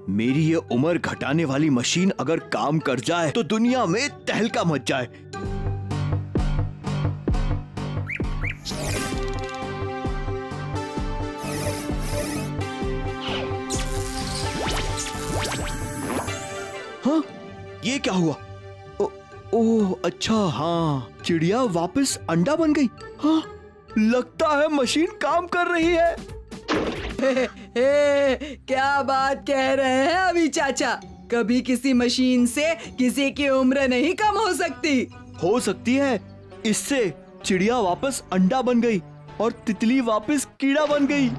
मेरी ये उम्र घटाने वाली मशीन अगर काम कर जाए तो दुनिया में तहलका मच जाए। हाँ, ये क्या हुआ? ओह अच्छा, हाँ, चिड़िया वापस अंडा बन गई। हाँ, लगता है मशीन काम कर रही है। क्या बात कह रहे हैं अभी चाचा? कभी किसी मशीन से किसी की उम्र नहीं कम हो सकती। हो सकती है। इससे चिड़िया वापस अंडा बन गई और तितली वापस कीड़ा बन गई।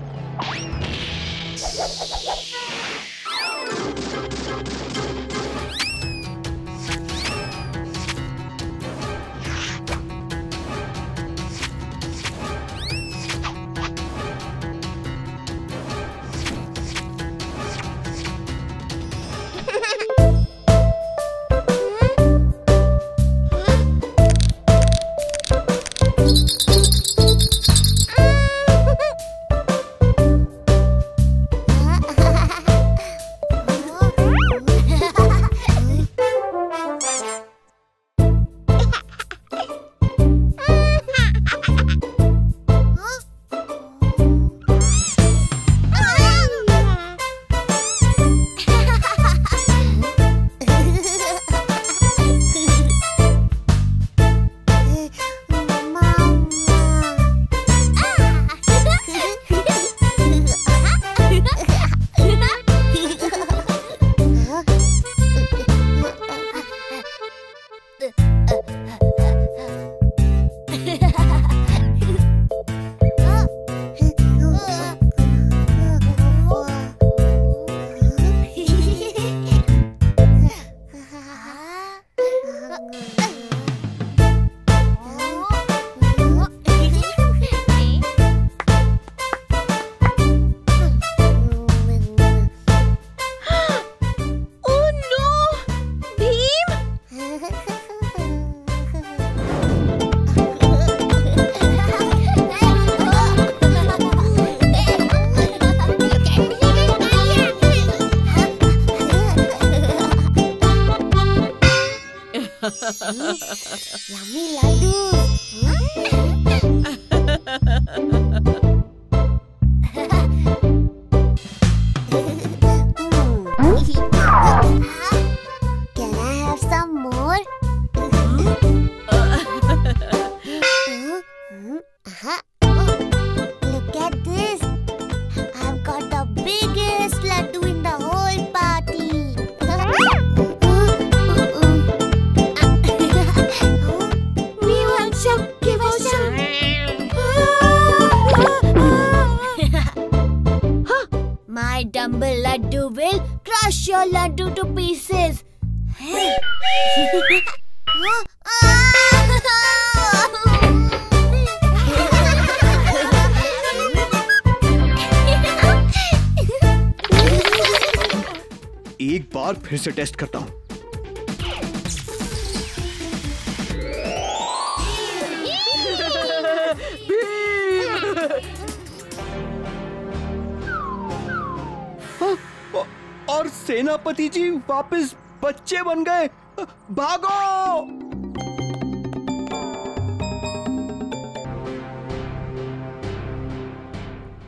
Yummy laddu. Can I have some more? Look at this. I've got the biggest laddu in the whole party. We want some. Give us some. My dumbbell laddu will crush your laddu to pieces. Hey. एक बार फिर से test करता हूँ। और सेनापति जी वापस बच्चे बन गए। भागो!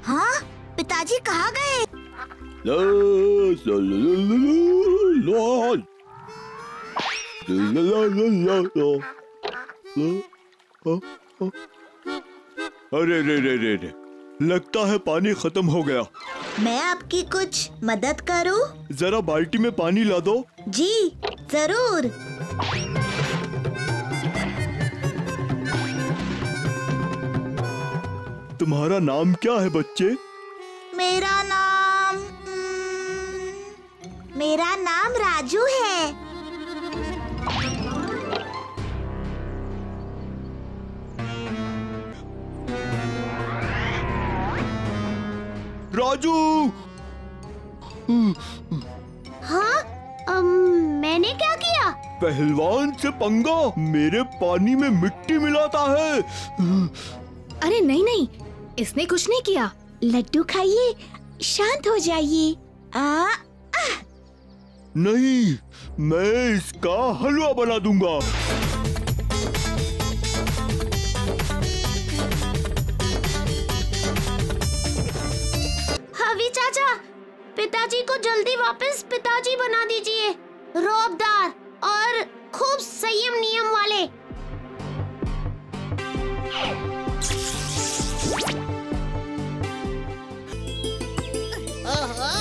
हाँ, पिताजी कहाँ गए? अरे रे रे रे रे, लगता है पानी खत्म हो गया। मैं आपकी कुछ मदद करूं? जरा बाल्टी में पानी ला दो। जी जरूर। तुम्हारा नाम क्या है बच्चे? मेरा नाम राजू है। राजू! हाँ, मैंने क्या किया? पहलवान से पंगा, मेरे पानी में मिट्टी मिलाता है। अरे नहीं नहीं, इसने कुछ नहीं किया। लड्डू खाइए, शांत हो जाइए। नहीं, मैं इसका हलवा बना दूंगा। हवी चाचा, पिताजी को जल्दी वापस पिताजी बना दीजिए, रौबदार और खूब संयम नियम वाले। ओहो,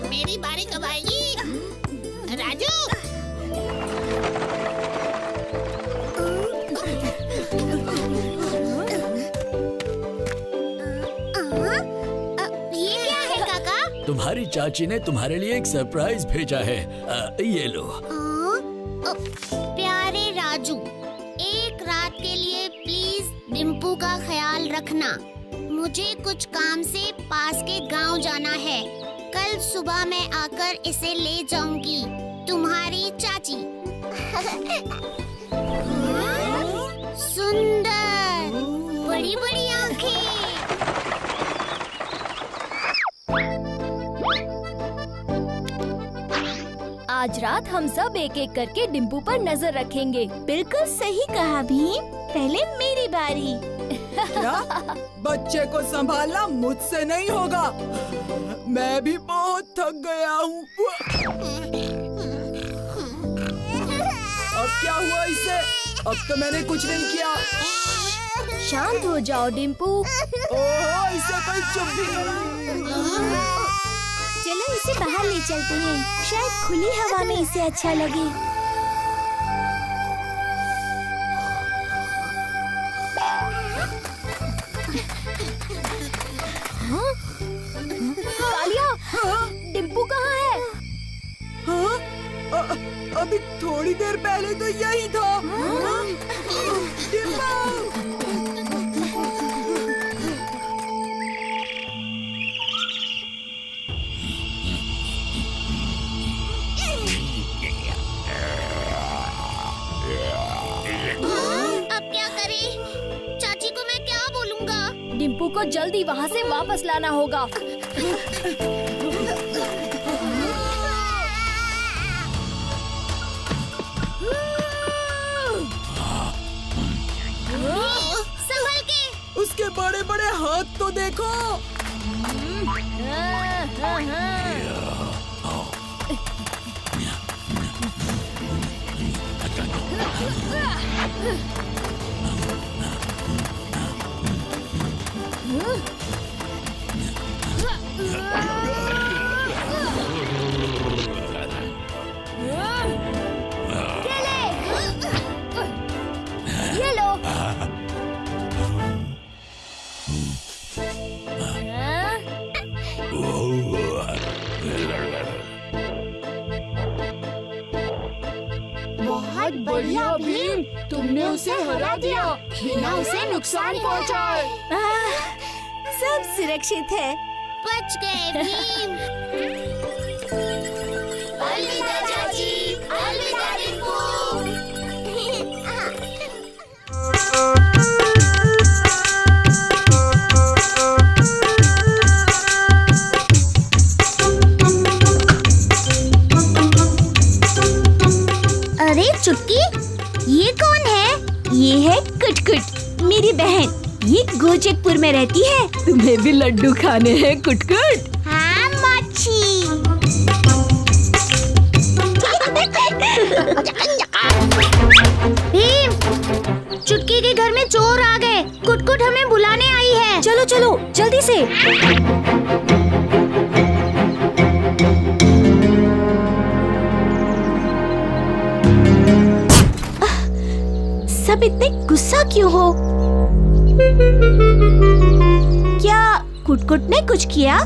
मेरी बारी कब आएगी? राजू, ये क्या है काका? तुम्हारी चाची ने तुम्हारे लिए एक सरप्राइज भेजा है। ये लो। प्यारे राजू, एक रात के लिए प्लीज डिम्पू का ख्याल रखना। मुझे कुछ काम से पास के गांव जाना है। कल सुबह मैं आकर इसे ले जाऊंगी। तुम्हारी चाची। सुंदर, बड़ी बड़ी आंखें। आज रात हम सब एक एक करके डिम्पू पर नजर रखेंगे। बिल्कुल सही कहा भीम, पहले मेरी बारी। क्या? बच्चे को संभालना मुझसे नहीं होगा। मैं भी बहुत थक गया हूँ। अब क्या हुआ इसे? अब तो मैंने कुछ नहीं किया। शांत हो जाओ डिम्पू। ओहो, इसे कोई चुप भी नहीं। चलो इसे बाहर ले चलते हैं, शायद खुली हवा में इसे अच्छा लगे। कालिया, डिम्पू कहाँ है? हाँ? अभी थोड़ी देर पहले तो यही था। डिम्पू! अब क्या करें? चाची को मैं क्या बोलूँगा? डिम्पू को जल्दी वहाँ से वापस लाना होगा। संभल के। उसके बड़े बड़े हाथ तो देखो। ये लो। बहुत बढ़िया भीम, तुमने उसे हरा दिया बिना उसे नुकसान पहुंचाए। सब सुरक्षित है। बच गए भीम। अलविदा चाची, अलविदा डिम्पू। अरे चुटकी, ये कौन है? ये है कुटकुट, मेरी बहन। ये गोचकपुर में रहती है। तुम्हें भी लड्डू खाने हैं कुटकुट? हाँ माची। भीम, चुटकी के घर में चोर आ गए। कुटकुट हमें बुलाने आई है। चलो चलो जल्दी से। सब इतने गुस्सा क्यों हो? क्या कुटकुट ने कुछ किया?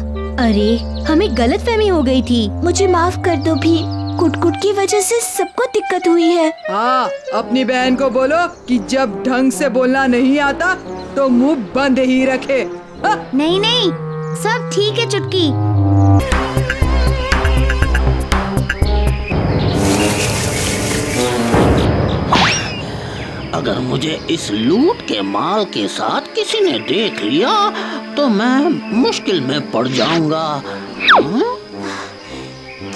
अरे हमें गलतफहमी हो गई थी। मुझे माफ कर दो भी, कुटकुट की वजह से सबको दिक्कत हुई है। हाँ, अपनी बहन को बोलो कि जब ढंग से बोलना नहीं आता तो मुंह बंद ही रखे। नहीं नहीं, सब ठीक है चुटकी। अगर अगर मुझे इस लूट के माल के साथ किसी ने देख लिया तो मैं मुश्किल में पड़ जाऊंगा।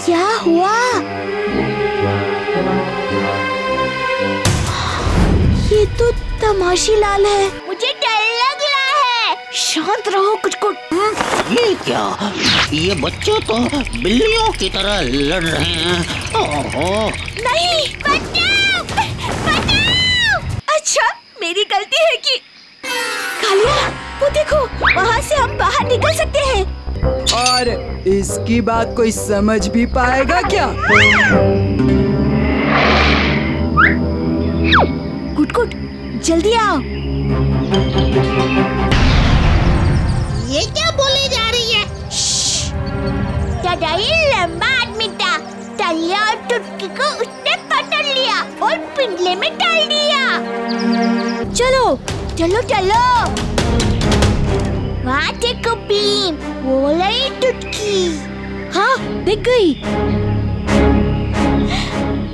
क्या हुआ? ये तो तमाशीलाल है। मुझे डर लग रहा है। शांत रहो कुछ-कुछ। ये क्या? ये बच्चे तो बिल्लियों की तरह लड़ रहे हैं। ओहो! नहीं, बचाओ! बचाओ! अच्छा, मेरी गलती है कि कालिया, वो देखो, वहाँ से हम बाहर निकल सकते हैं। और इसकी बात कोई समझ भी पाएगा क्या? कुट-कुट, जल्दी आओ। ये क्या बोले जा रही है? लंबा आदमी था। टलिया और टुटकी को उसने पकड़ लिया और पिंजरे में डाल दिया। चलो, चलो, चलो। वहाँ देखो भीम, वो रही टुटकी। हाँ, दिख गई।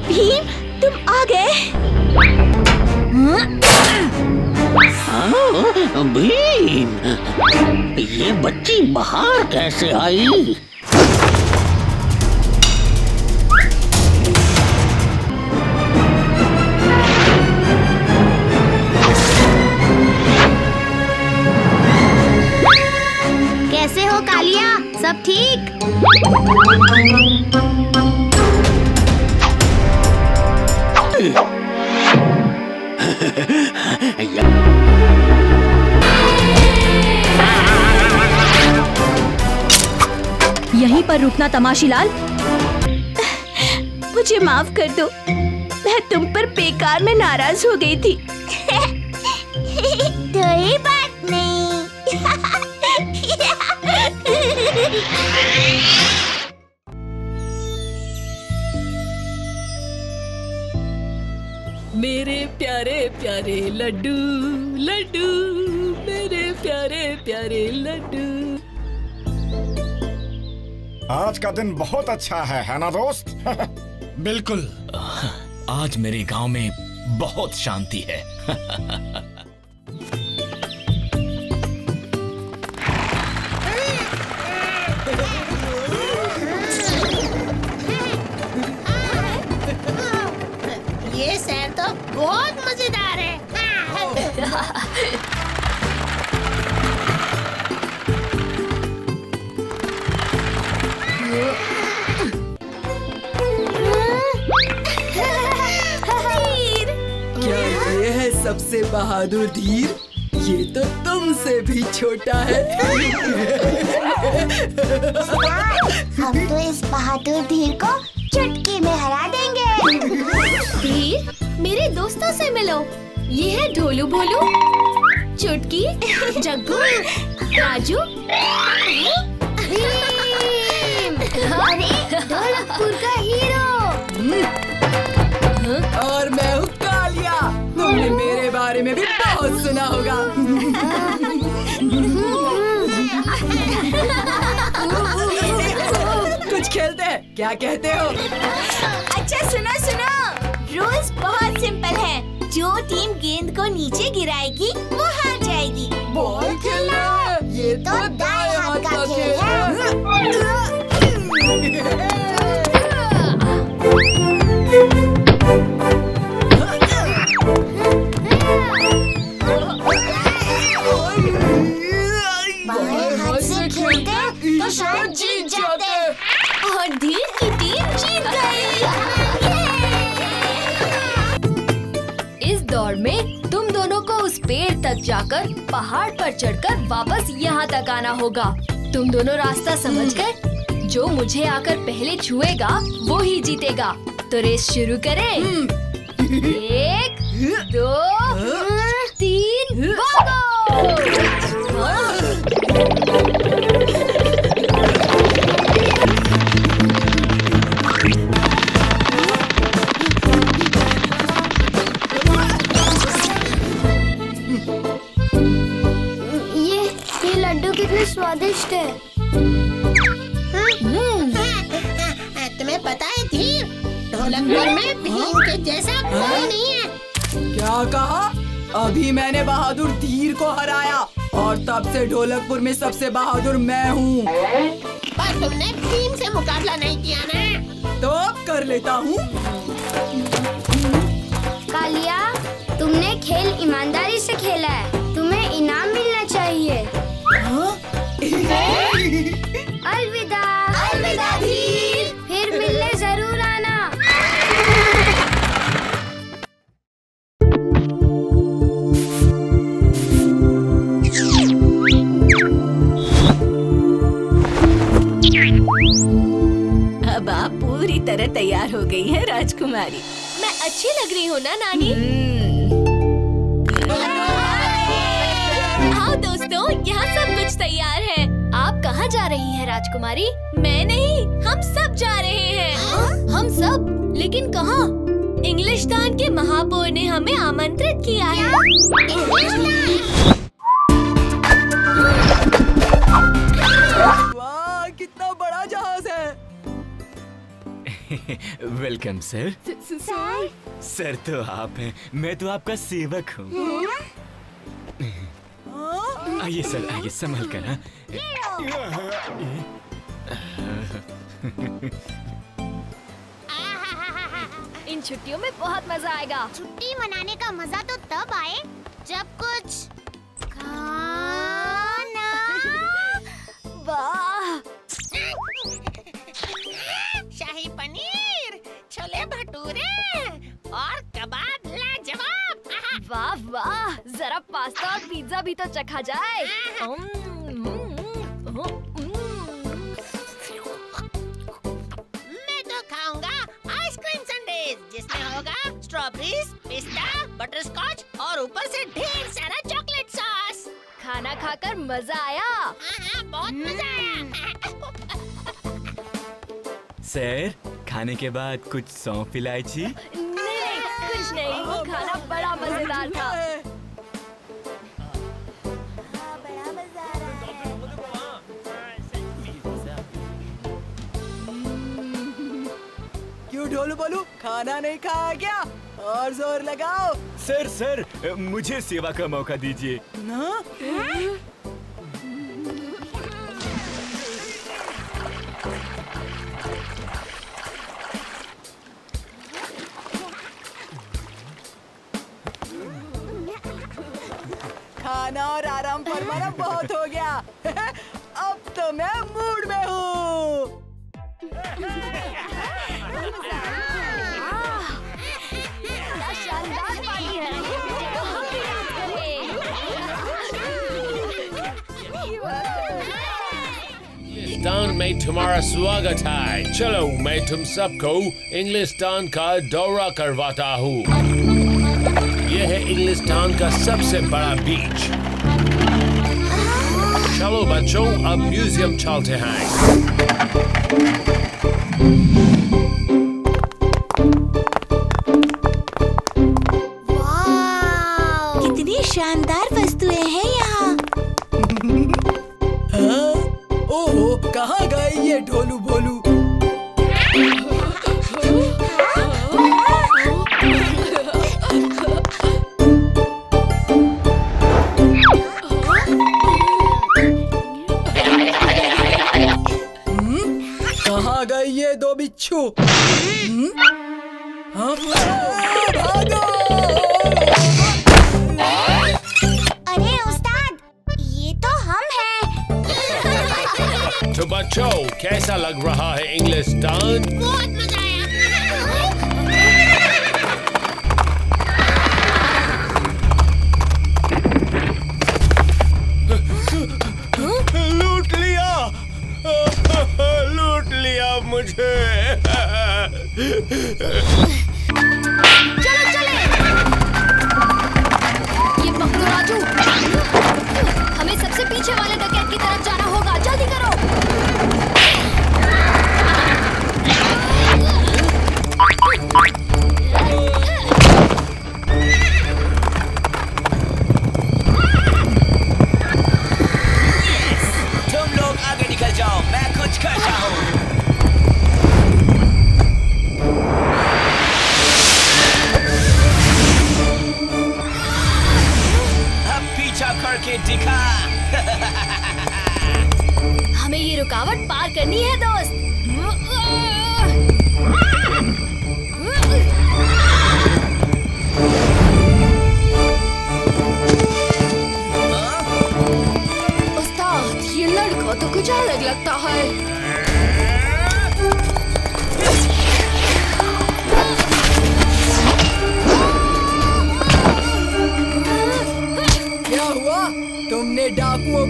भीम, तुम आ गए? भीम, ये बच्ची बाहर कैसे आई? कैसे हो कालिया? सब ठीक? यहीं पर रुकना तमाशीलाल। मुझे माफ कर दो, मैं तुम पर बेकार में नाराज हो गई थी। कोई बात नहीं। मेरे प्यारे प्यारे लड्डू लड्डू, मेरे प्यारे प्यारे लड्डू। आज का दिन बहुत अच्छा है ना दोस्त? बिल्कुल। आज मेरे गांव में बहुत शांति है। ये शहर तो बहुत मजेदार है। क्या ये है सबसे बहादुर धीर? ये तो तुमसे भी छोटा है। हम तो इस बहादुर धीर को चुटकी में हरा देंगे। धीर, मेरे दोस्तों से मिलो। ये है ढोलू भोलू, चुटकी, जग्गू, राजू। अरे ढोलकपुर का हीरो। और मैं हूँ कालिया। तुमने मेरे बारे में भी बहुत सुना होगा। कुछ खेलते हैं, क्या कहते हो? अच्छा सुनो सुनो, रूल्स बहुत सिंपल है। जो टीम गेंद को नीचे गिराएगी वो हार जाएगी। बॉल खेलना है, ये तो दाएं हाथ का खेल है। बाएं हाथ से खेलते तो शायद जीत जाते। और धीर की टीम जीत गई। इस दौड़ में तुम दोनों को उस पेड़ तक जाकर पहाड़ पर चढ़कर वापस यहाँ तक आना होगा। तुम दोनों रास्ता समझ गए? जो मुझे आकर पहले छुएगा वो ही जीतेगा। तो रेस शुरू करें। 1, 2, 3, भागो! ये लड्डू कितने स्वादिष्ट है। तुम्हें पता है धीर, ढोलकपुर में भीम के जैसा कोई नहीं है। क्या कहा? अभी मैंने बहादुर धीर को हराया और तब से ढोलकपुर में सबसे बहादुर मैं हूँ। पर तुमने भीम से मुकाबला नहीं किया ना? तो अब कर लेता हूँ। कालिया, तुमने खेल ईमानदारी से खेला है, तुम्हें इनाम मिलना चाहिए। अलविदा। अलविदा धीर, फिर मिलने जरूर आना। अब आप पूरी तरह तैयार हो गई हैं राजकुमारी। मैं अच्छी लग रही हूँ ना नानी? आओ दोस्तों, यहाँ सब कुछ तैयार है। आप कहाँ जा रही हैं राजकुमारी? मैं नहीं, हम सब जा रहे हैं। हम सब? लेकिन कहाँ? इंग्लिशदान के महापौर ने हमें आमंत्रित किया है। वाह, कितना बड़ा जहाज है। Welcome sir. सर तो आप हैं, मैं तो आपका सेवक हूँ। आइए सर, आइए संभल कर। हाँ? इन छुट्टियों में बहुत मजा आएगा। छुट्टी मनाने का मजा तो तब आए जब कुछ खाना। वाह! शाही पनीर, छोले भटूरे और कबाब लाजवाब। वाह वाह! जरा पास्ता और पिज्जा भी तो चखा जाए। मैं तो खाऊंगा आइसक्रीम संडेज, जिसमें होगा स्ट्रॉबेरीज, पिस्ता, बटरस्कॉच और ऊपर से ढेर सारा चॉकलेट सॉस। खाना खाकर मजा आया। हाँ, बहुत मजा आया। सर, खाने के बाद कुछ सौंफ इलायची? नहीं, कुछ नहीं, वो खाना बड़ा मजेदार था। बड़ा मजा आ रहा है। क्यों ढोलू बोलू, खाना नहीं खाया क्या? और जोर लगाओ। सर, मुझे सेवा का मौका दीजिए ना? खाना और आराम फरमाना बहुत हो गया। अब तो मैं मूड में हूँ। शानदार पार्टी है। चलो हम भी डांस करें। इंग्लिशदान में तुम्हारा स्वागत है। चलो मैं तुम सबको इंग्लिशदान का दौरा करवाता हूँ। यह है इंग्लिशदान का सबसे बड़ा बीच। चलो बच्चों, अब म्यूजियम चलते हैं। कितनी शानदार वस्तुएं हैं यहाँ। ओहो, कहाँ गए ये ढोलू भोलू? कहाँ गए ये दो बिच्छू? भागो! अरे उस्ताद, ये तो हम हैं। तो बच्चों, कैसा लग रहा है इंग्लिशदान? बहुत मजा आया। लूट लिया! लूट लिया मुझे! चलो चले। ये पकड़ो राजू। हमें सबसे पीछे वाले डकैत की तरफ जाना होगा। जल्दी करो। तुम लोग आगे निकल जाओ, मैं कुछ करता हूँ।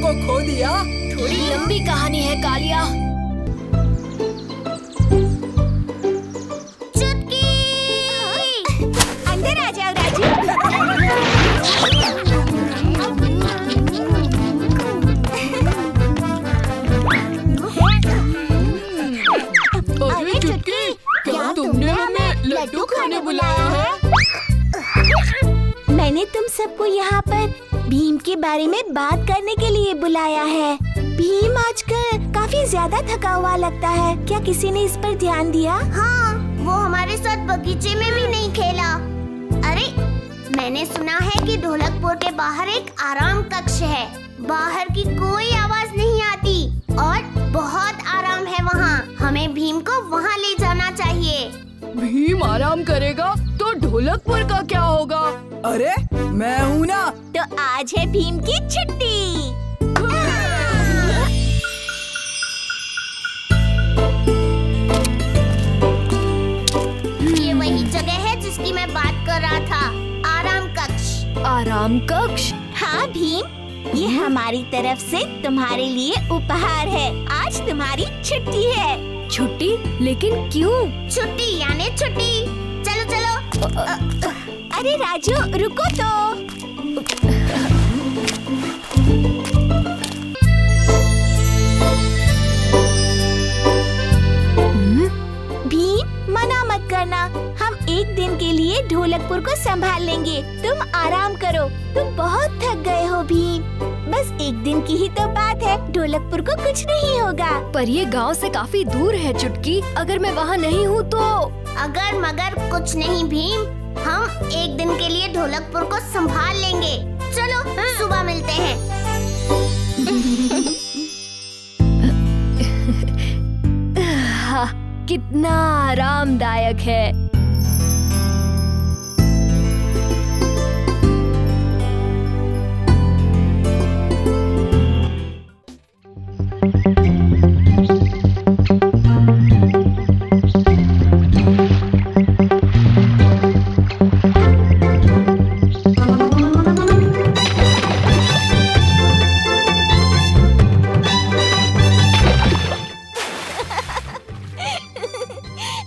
को खो दिया। थोड़ी लंबी कहानी है कालिया। चुटकी, अंदर आ जाओ राजू। अरे चुटकी, क्या तुमने हमें लड्डू खाने बुलाया है? मैंने तुम सबको यहाँ पर भीम के बारे में बात करने के लिए बुलाया है। भीम आजकल काफी ज्यादा थका हुआ लगता है। क्या किसी ने इस पर ध्यान दिया? हाँ, वो हमारे साथ बगीचे में भी नहीं खेला। अरे, मैंने सुना है कि ढोलकपुर के बाहर एक आराम कक्ष है। बाहर की कोई आवाज नहीं आती और बहुत आराम है वहाँ। हमें भीम को वहाँ ले जाना चाहिए। भीम आराम करेगा तो ढोलकपुर का क्या होगा? अरे मैं हूँ ना। तो आज है भीम की छुट्टी। ये वही जगह है जिसकी मैं बात कर रहा था, आराम कक्ष। आराम कक्ष? हाँ भीम, ये हमारी तरफ से तुम्हारे लिए उपहार है। आज तुम्हारी छुट्टी है। छुट्टी? लेकिन क्यों? छुट्टी यानी छुट्टी। चलो चलो। अरे राजू, रुको तो। भीम, मना मत करना। हम एक दिन के लिए ढोलकपुर को संभाल लेंगे। तुम आराम करो। तुम बहुत थक गए हो भीम। बस एक दिन की ही तो बात है। ढोलकपुर को कुछ नहीं होगा। पर ये गांव से काफी दूर है चुटकी। अगर मैं वहाँ नहीं हूँ तो? अगर मगर कुछ नहीं भीम, हम एक दिन के लिए ढोलकपुर को संभाल लेंगे। चलो सुबह मिलते हैं। हाँ, कितना आरामदायक है।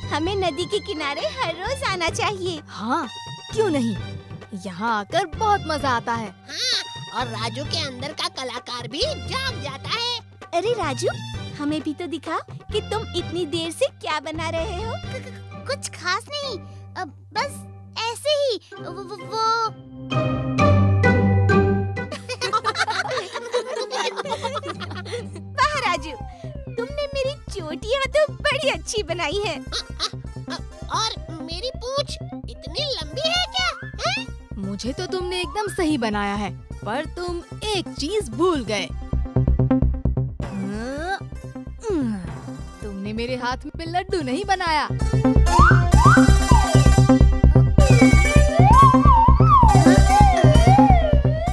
हमें नदी के किनारे हर रोज आना चाहिए। हाँ, क्यों नहीं? यहाँ आकर बहुत मजा आता है। हाँ, और राजू के अंदर का कलाकार भी जाग जाता है। अरे राजू, हमें भी तो दिखा कि तुम इतनी देर से क्या बना रहे हो। कुछ खास नहीं, बस ऐसे ही। वो वाह राजू, तुमने मेरी चोटियाँ तो बड़ी अच्छी बनाई है। और मेरी पूंछ इतनी लंबी है क्या? है? मुझे तो तुमने एकदम सही बनाया है, पर तुम एक चीज भूल गए। तुमने मेरे हाथ में लड्डू नहीं बनाया।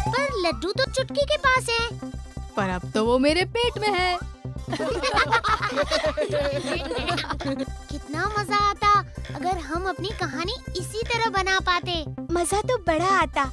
पर लड्डू तो चुटकी के पास है। पर अब तो वो मेरे पेट में है। कितना मजा आता अगर हम अपनी कहानी इसी तरह बना पाते। मजा तो बड़ा आता।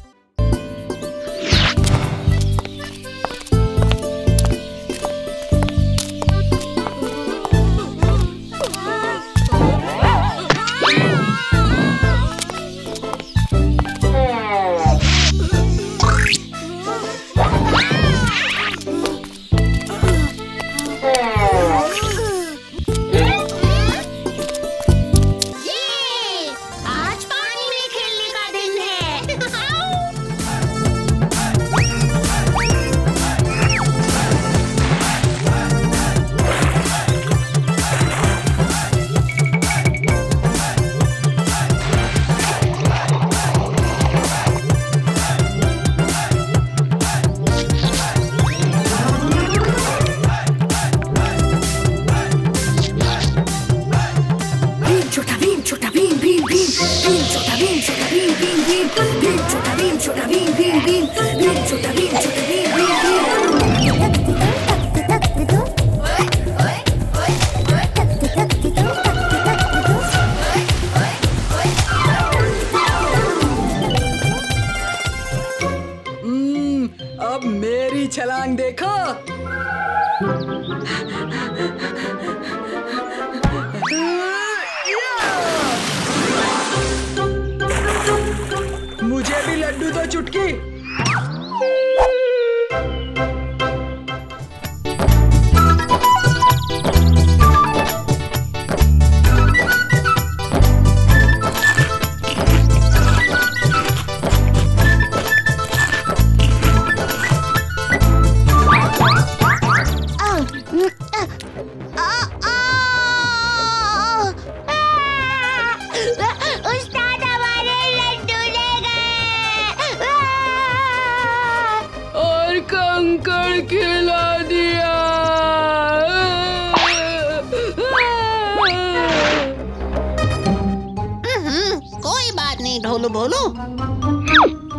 ढोलू बोलू,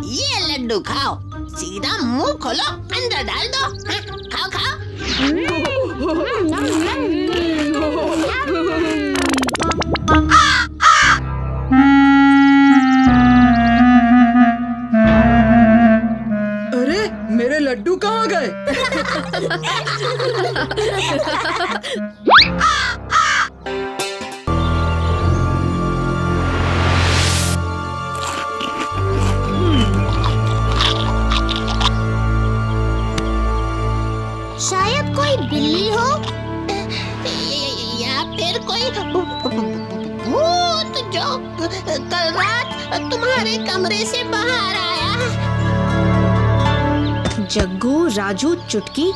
ये लड्डू खाओ, सीधा मुंह खोलो, अंदर डाल दो। हाँ, खाओ खाओ। अरे मेरे लड्डू कहाँ गए? शायद कोई बिल्ली हो या फिर कोई भूत जो कल रात तुम्हारे कमरे से बाहर आया। जग्गू, राजू, चुटकी,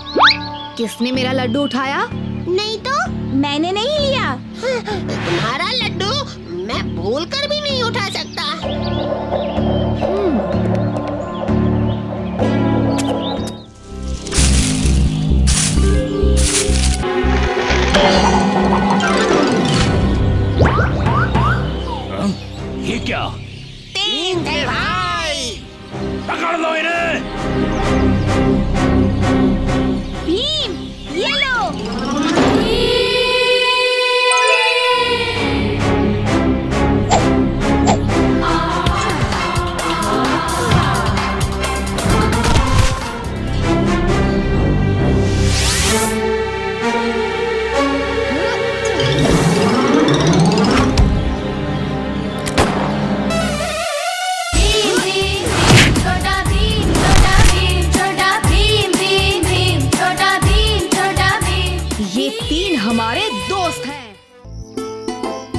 किसने मेरा लड्डू उठाया? नहीं तो मैंने नहीं लिया। तुम्हारा लड्डू मैं भूल कर भी नहीं उठा सकता। ये क्या? 3 थे भाई। पकड़ लो इन्हें। भीम, ये लो। हमारे दोस्त हैं।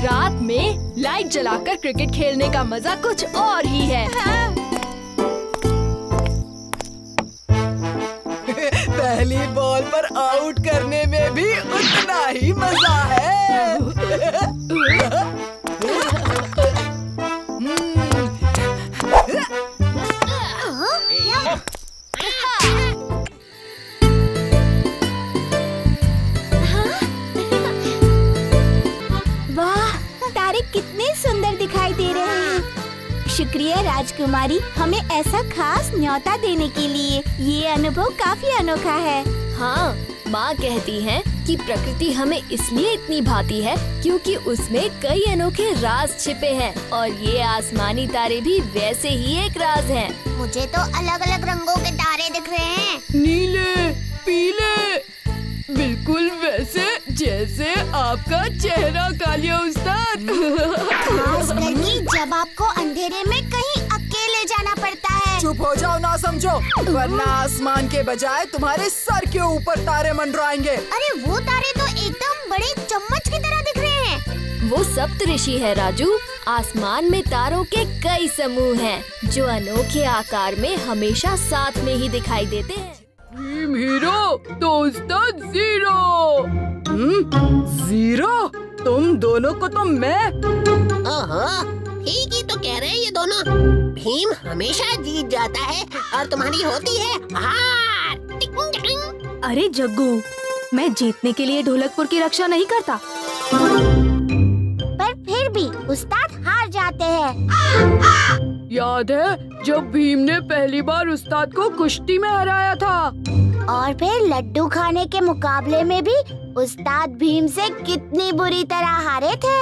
रात में लाइट जलाकर क्रिकेट खेलने का मजा कुछ और ही है। पहली बॉल पर आउट करने में भी उतना ही मजा है। कितने सुंदर दिखाई दे रहे हैं। शुक्रिया राजकुमारी, हमें ऐसा खास न्योता देने के लिए। ये अनुभव काफी अनोखा है। हाँ, माँ कहती है कि प्रकृति हमें इसलिए इतनी भाती है क्योंकि उसमें कई अनोखे राज छिपे हैं और ये आसमानी तारे भी वैसे ही एक राज हैं। मुझे तो अलग अलग रंगों के तारे दिख रहे हैं। नीले, पीले, बिल्कुल वैसे जैसे आपका चेहरा कालिया उस्ताद। खास करके जब आपको अंधेरे में कहीं अकेले जाना पड़ता है। चुप हो जाओ ना समझो, वरना आसमान के बजाय तुम्हारे सर के ऊपर तारे मंडराएंगे। अरे वो तारे तो एकदम बड़े चम्मच की तरह दिख रहे हैं। वो सप्तऋषि है राजू। आसमान में तारों के कई समूह हैं जो अनोखे आकार में हमेशा साथ में ही दिखाई देते हैं। भीम हीरो तो उस्ताद जीरो। जीरो? तुम दोनों को तो मैं। ओहो, ठीक ही तो कह रहे हैं ये दोनों। भीम हमेशा जीत जाता है और तुम्हारी होती है हार। टिंग टिंग। अरे जग्गू, मैं जीतने के लिए ढोलकपुर की रक्षा नहीं करता। पर फिर भी उस्ताद हार जाते हैं। याद है जब भीम ने पहली बार उस्ताद को कुश्ती में हराया था? और फिर लड्डू खाने के मुकाबले में भी उस्ताद भीम से कितनी बुरी तरह हारे थे।